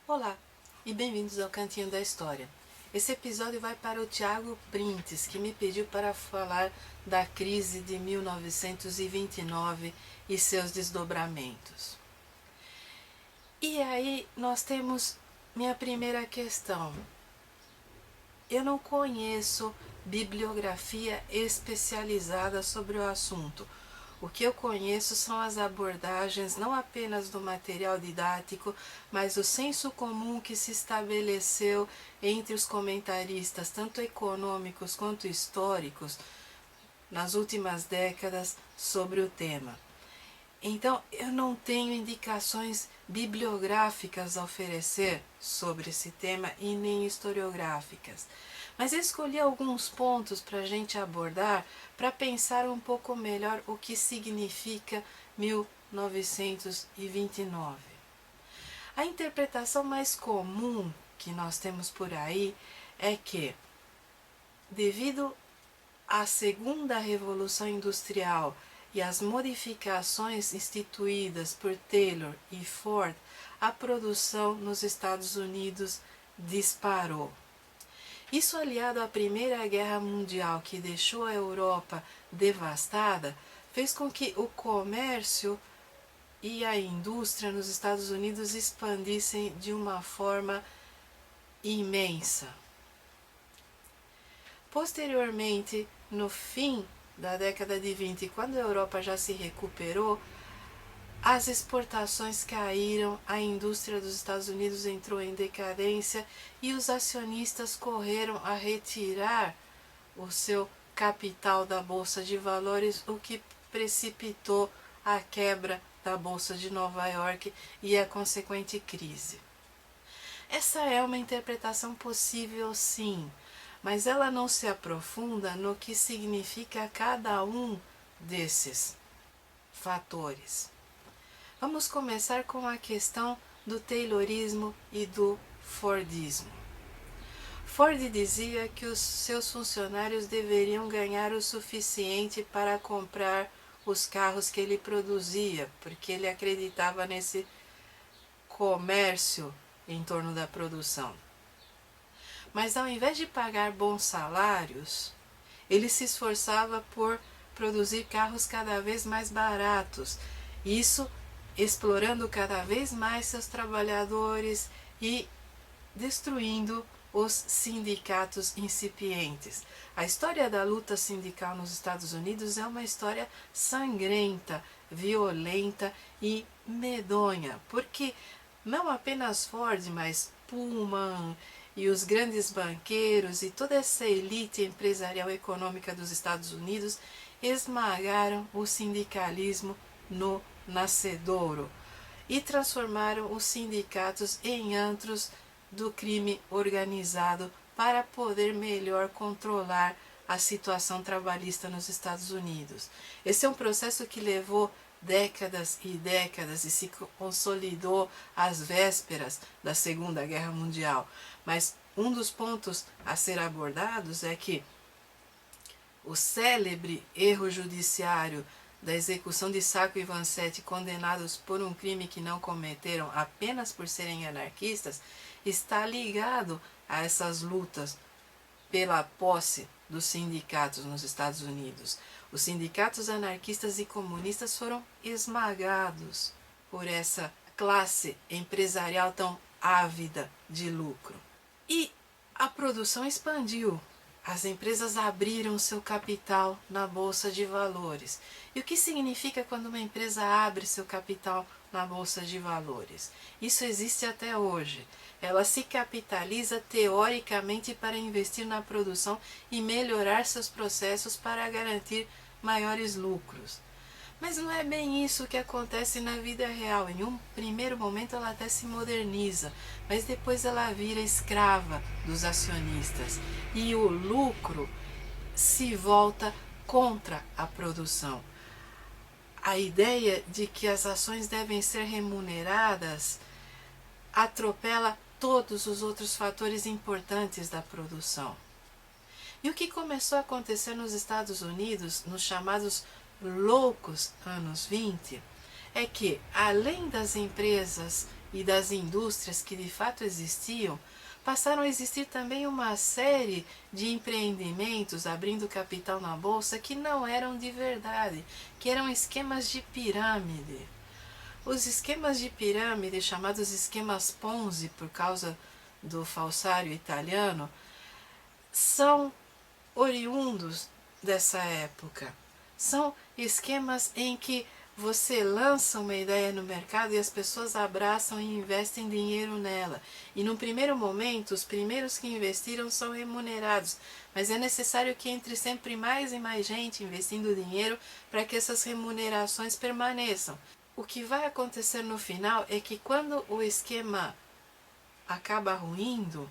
Olá e bem-vindos ao Cantinho da História. Esse episódio vai para o Thiago Printes, que me pediu para falar da crise de 1929 e seus desdobramentos. E aí nós temos minha primeira questão. Eu não conheço bibliografia especializada sobre o assunto. O que eu conheço são as abordagens não apenas do material didático, mas o senso comum que se estabeleceu entre os comentaristas, tanto econômicos quanto históricos, nas últimas décadas sobre o tema. Então, eu não tenho indicações bibliográficas a oferecer sobre esse tema e nem historiográficas. Mas eu escolhi alguns pontos para a gente abordar para pensar um pouco melhor o que significa 1929. A interpretação mais comum que nós temos por aí é que, devido à segunda revolução industrial e as modificações instituídas por Taylor e Ford, a produção nos Estados Unidos disparou. Isso, aliado à Primeira Guerra Mundial, que deixou a Europa devastada, fez com que o comércio e a indústria nos Estados Unidos expandissem de uma forma imensa. Posteriormente, no fim da década de 20, quando a Europa já se recuperou, as exportações caíram, a indústria dos Estados Unidos entrou em decadência e os acionistas correram a retirar o seu capital da Bolsa de Valores, o que precipitou a quebra da Bolsa de Nova York e a consequente crise. Essa é uma interpretação possível, sim, mas ela não se aprofunda no que significa cada um desses fatores. Vamos começar com a questão do Taylorismo e do Fordismo. Ford dizia que os seus funcionários deveriam ganhar o suficiente para comprar os carros que ele produzia, porque ele acreditava nesse comércio em torno da produção. Mas ao invés de pagar bons salários, ele se esforçava por produzir carros cada vez mais baratos. Isso explorando cada vez mais seus trabalhadores e destruindo os sindicatos incipientes. A história da luta sindical nos Estados Unidos é uma história sangrenta, violenta e medonha, porque não apenas Ford, mas Pullman e os grandes banqueiros e toda essa elite empresarial econômica dos Estados Unidos esmagaram o sindicalismo no nascedouro e transformaram os sindicatos em antros do crime organizado para poder melhor controlar a situação trabalhista nos Estados Unidos. Esse é um processo que levou décadas e décadas e se consolidou às vésperas da Segunda Guerra Mundial. Mas um dos pontos a ser abordados é que o célebre erro judiciário da execução de Sacco e Vanzetti, condenados por um crime que não cometeram apenas por serem anarquistas, está ligado a essas lutas pela posse dos sindicatos nos Estados Unidos. Os sindicatos anarquistas e comunistas foram esmagados por essa classe empresarial tão ávida de lucro. E a produção expandiu. As empresas abriram seu capital na Bolsa de Valores. E o que significa quando uma empresa abre seu capital na Bolsa de Valores? Isso existe até hoje. Ela se capitaliza teoricamente para investir na produção e melhorar seus processos para garantir maiores lucros. Mas não é bem isso que acontece na vida real. Em um primeiro momento ela até se moderniza, mas depois ela vira escrava dos acionistas. E o lucro se volta contra a produção. A ideia de que as ações devem ser remuneradas atropela todos os outros fatores importantes da produção. E o que começou a acontecer nos Estados Unidos, nos chamados loucos anos 20, é que, além das empresas e das indústrias que de fato existiam, passaram a existir também uma série de empreendimentos abrindo capital na bolsa que não eram de verdade, que eram esquemas de pirâmide. Os esquemas de pirâmide, chamados esquemas Ponzi por causa do falsário italiano, são oriundos dessa época. São esquemas em que você lança uma ideia no mercado e as pessoas abraçam e investem dinheiro nela. E no primeiro momento, os primeiros que investiram são remunerados, mas é necessário que entre sempre mais e mais gente investindo dinheiro para que essas remunerações permaneçam. O que vai acontecer no final é que quando o esquema acaba ruindo,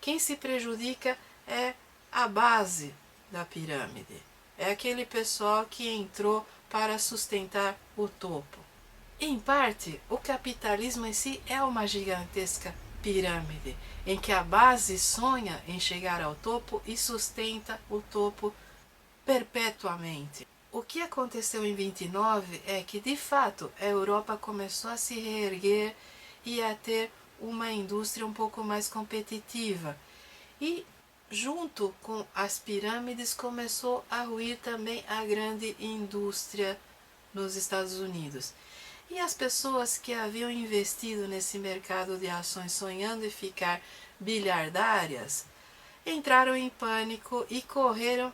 quem se prejudica é a base da pirâmide. É aquele pessoal que entrou para sustentar o topo. Em parte, o capitalismo em si é uma gigantesca pirâmide, em que a base sonha em chegar ao topo e sustenta o topo perpetuamente. O que aconteceu em 29 é que, de fato, a Europa começou a se reerguer e a ter uma indústria um pouco mais competitiva. E junto com as pirâmides começou a ruir também a grande indústria nos Estados Unidos. E as pessoas que haviam investido nesse mercado de ações sonhando em ficar bilhardárias, entraram em pânico e correram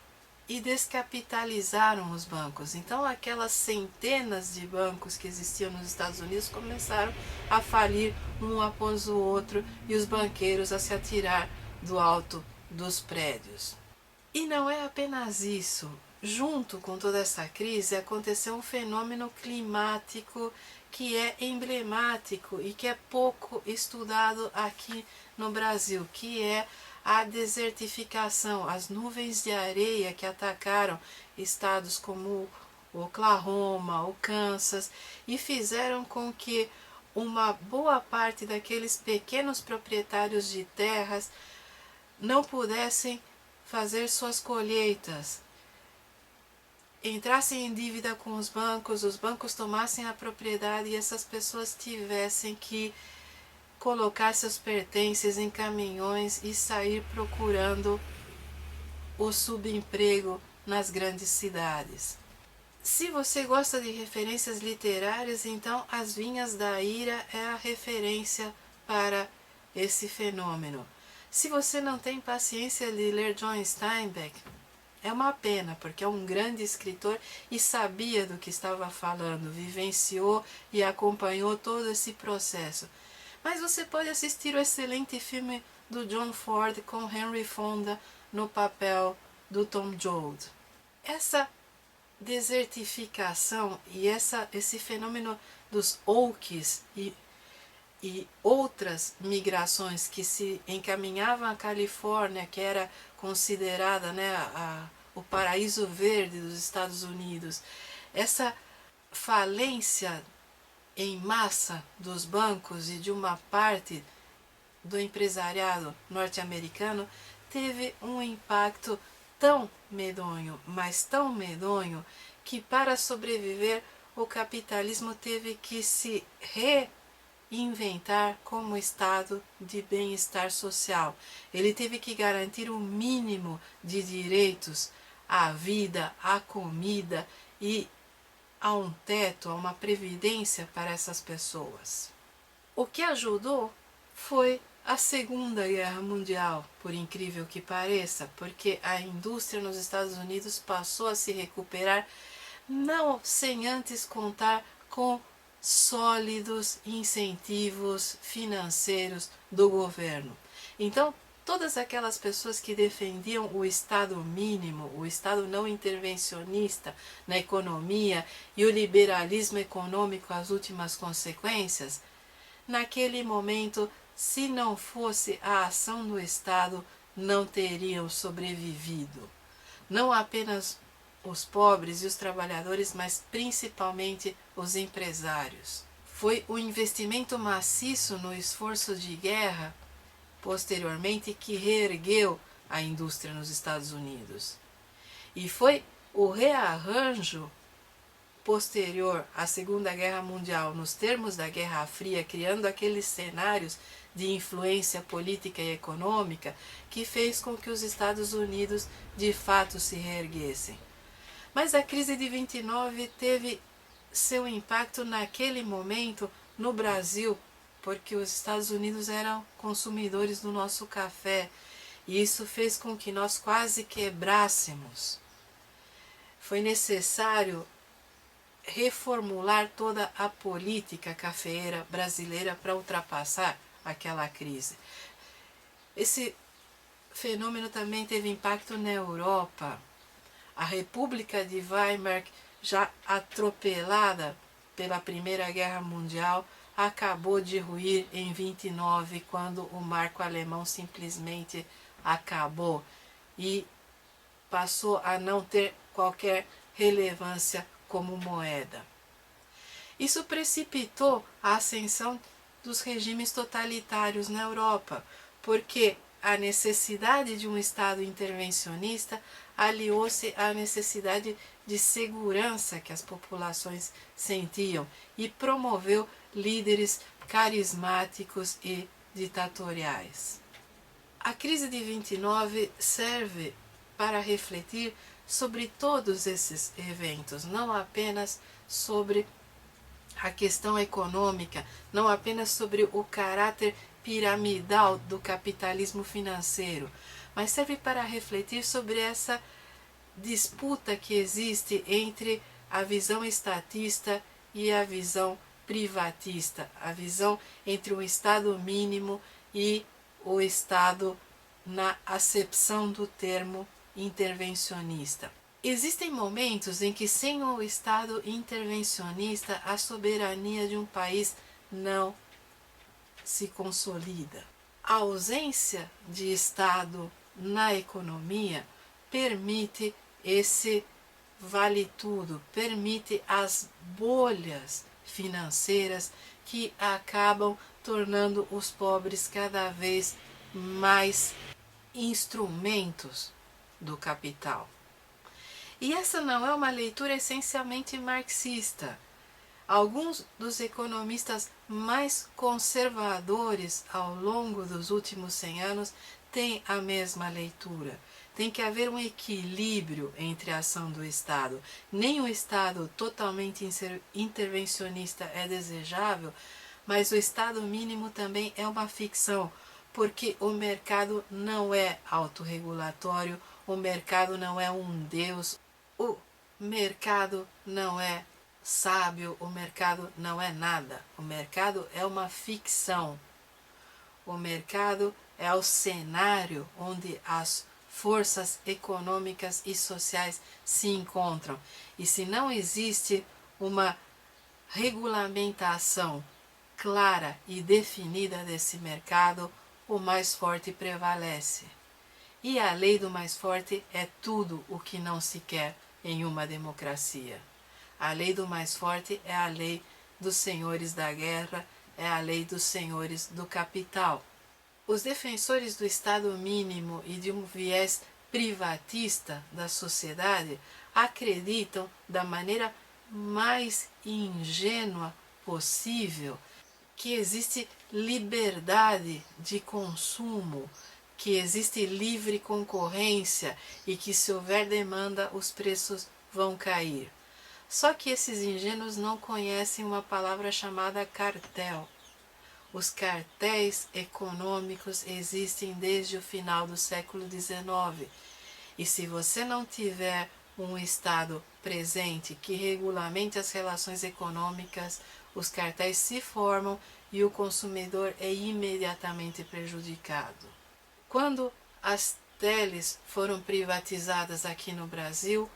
e descapitalizaram os bancos. Então aquelas centenas de bancos que existiam nos Estados Unidos começaram a falir um após o outro e os banqueiros a se atirar do alto dos prédios. E não é apenas isso. Junto com toda essa crise aconteceu um fenômeno climático que é emblemático e que é pouco estudado aqui no Brasil, que é a desertificação, as nuvens de areia que atacaram estados como o Oklahoma, o Kansas, e fizeram com que uma boa parte daqueles pequenos proprietários de terras não pudessem fazer suas colheitas, entrassem em dívida com os bancos tomassem a propriedade e essas pessoas tivessem que colocar seus pertences em caminhões e sair procurando o subemprego nas grandes cidades. Se você gosta de referências literárias, então As Vinhas da Ira é a referência para esse fenômeno. Se você não tem paciência de ler John Steinbeck, é uma pena, porque é um grande escritor e sabia do que estava falando, vivenciou e acompanhou todo esse processo. Mas você pode assistir o excelente filme do John Ford com Henry Fonda no papel do Tom Joad. Essa desertificação e esse fenômeno dos Okies e outras migrações que se encaminhavam à Califórnia, que era considerada, né, o paraíso verde dos Estados Unidos, essa falência em massa dos bancos e de uma parte do empresariado norte-americano teve um impacto tão medonho, mas tão medonho, que para sobreviver o capitalismo teve que se reinventar como estado de bem-estar social. Ele teve que garantir o mínimo de direitos à vida, à comida e a um teto, a uma previdência para essas pessoas. O que ajudou foi a Segunda Guerra Mundial, por incrível que pareça, porque a indústria nos Estados Unidos passou a se recuperar, não sem antes contar com sólidos incentivos financeiros do governo. Então, todas aquelas pessoas que defendiam o Estado mínimo, o Estado não intervencionista na economia e o liberalismo econômico, as últimas consequências, naquele momento, se não fosse a ação do Estado, não teriam sobrevivido. Não apenas os pobres e os trabalhadores, mas principalmente os empresários. Foi o investimento maciço no esforço de guerra, posteriormente, que reergueu a indústria nos Estados Unidos. E foi o rearranjo posterior à Segunda Guerra Mundial, nos termos da Guerra Fria, criando aqueles cenários de influência política e econômica que fez com que os Estados Unidos de fato se reerguessem. Mas a crise de 29 teve seu impacto naquele momento no Brasil, porque os Estados Unidos eram consumidores do nosso café, e isso fez com que nós quase quebrássemos. Foi necessário reformular toda a política cafeeira brasileira para ultrapassar aquela crise. Esse fenômeno também teve impacto na Europa. A República de Weimar, já atropelada pela Primeira Guerra Mundial, acabou de ruir em 29, quando o marco alemão simplesmente acabou e passou a não ter qualquer relevância como moeda. Isso precipitou a ascensão dos regimes totalitários na Europa, porque a necessidade de um Estado intervencionista aliou-se à necessidade de segurança que as populações sentiam e promoveu líderes carismáticos e ditatoriais. A crise de 29 serve para refletir sobre todos esses eventos, não apenas sobre a questão econômica, não apenas sobre o caráter piramidal do capitalismo financeiro, mas serve para refletir sobre essa disputa que existe entre a visão estatista e a visão privatista, a visão entre o Estado mínimo e o Estado na acepção do termo intervencionista. Existem momentos em que, sem o Estado intervencionista, a soberania de um país não se consolida. A ausência de Estado na economia permite esse vale tudo, permite as bolhas financeiras que acabam tornando os pobres cada vez mais instrumentos do capital. E essa não é uma leitura essencialmente marxista. Alguns dos economistas mais conservadores ao longo dos últimos 100 anos têm a mesma leitura. Tem que haver um equilíbrio entre a ação do Estado. Nem o Estado totalmente intervencionista é desejável, mas o Estado mínimo também é uma ficção, porque o mercado não é autorregulatório, o mercado não é um Deus, o mercado não é sábio, o mercado não é nada. O mercado é uma ficção. O mercado é o cenário onde as forças econômicas e sociais se encontram. E se não existe uma regulamentação clara e definida desse mercado, o mais forte prevalece. E a lei do mais forte é tudo o que não se quer em uma democracia. A lei do mais forte é a lei dos senhores da guerra, é a lei dos senhores do capital. Os defensores do Estado mínimo e de um viés privatista da sociedade acreditam da maneira mais ingênua possível que existe liberdade de consumo, que existe livre concorrência e que, se houver demanda, os preços vão cair. Só que esses ingênuos não conhecem uma palavra chamada cartel. Os cartéis econômicos existem desde o final do século XIX. E se você não tiver um Estado presente que regulamente as relações econômicas, os cartéis se formam e o consumidor é imediatamente prejudicado. Quando as teles foram privatizadas aqui no Brasil,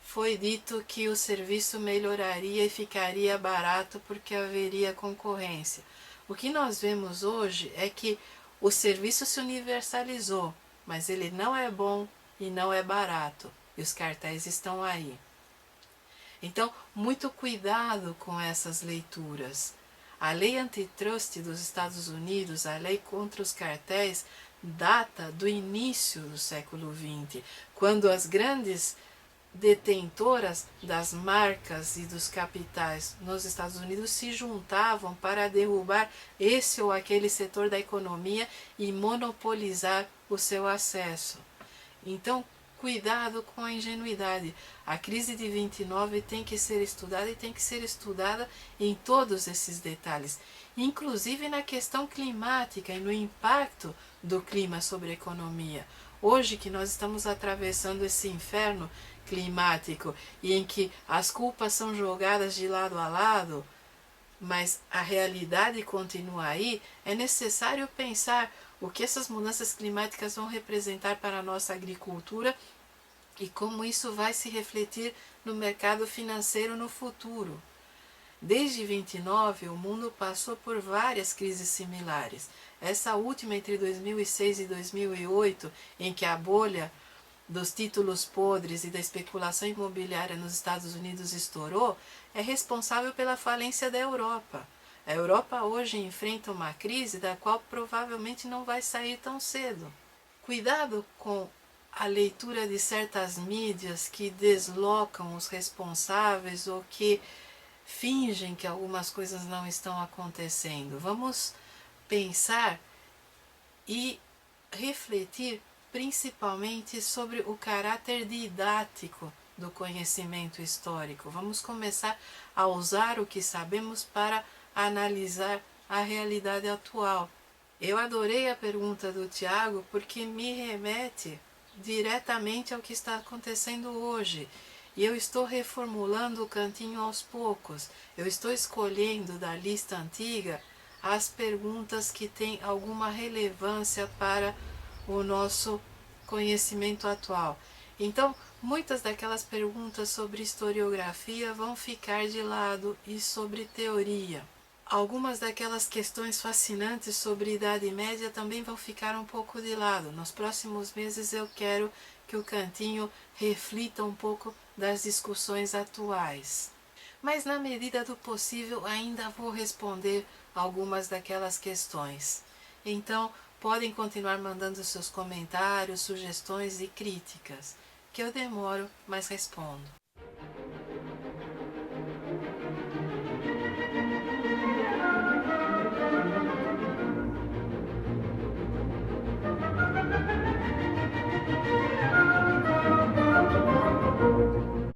foi dito que o serviço melhoraria e ficaria barato porque haveria concorrência. O que nós vemos hoje é que o serviço se universalizou, mas ele não é bom e não é barato, e os cartéis estão aí. Então, muito cuidado com essas leituras. A lei antitrust dos Estados Unidos, a lei contra os cartéis, data do início do século XX, quando as grandes detentoras das marcas e dos capitais nos Estados Unidos se juntavam para derrubar esse ou aquele setor da economia e monopolizar o seu acesso. Então, cuidado com a ingenuidade. A crise de 29 tem que ser estudada e tem que ser estudada em todos esses detalhes, inclusive na questão climática e no impacto do clima sobre a economia. Hoje que nós estamos atravessando esse inferno climático e em que as culpas são jogadas de lado a lado, mas a realidade continua aí, é necessário pensar o que essas mudanças climáticas vão representar para a nossa agricultura e como isso vai se refletir no mercado financeiro no futuro. Desde 29, o mundo passou por várias crises similares. Essa última entre 2006 e 2008, em que a bolha dos títulos podres e da especulação imobiliária nos Estados Unidos estourou, é responsável pela falência da Europa. A Europa hoje enfrenta uma crise da qual provavelmente não vai sair tão cedo. Cuidado com a leitura de certas mídias que deslocam os responsáveis ou que fingem que algumas coisas não estão acontecendo. Vamos pensar e refletir principalmente sobre o caráter didático do conhecimento histórico. Vamos começar a usar o que sabemos para analisar a realidade atual. Eu adorei a pergunta do Tiago porque me remete diretamente ao que está acontecendo hoje. E eu estou reformulando o cantinho aos poucos. Eu estou escolhendo da lista antiga as perguntas que têm alguma relevância para o nosso conhecimento atual. Então, muitas daquelas perguntas sobre historiografia vão ficar de lado e sobre teoria. Algumas daquelas questões fascinantes sobre Idade Média também vão ficar um pouco de lado. Nos próximos meses eu quero que o cantinho reflita um pouco das discussões atuais. Mas na medida do possível ainda vou responder algumas daquelas questões. Então, podem continuar mandando seus comentários, sugestões e críticas, que eu demoro, mas respondo.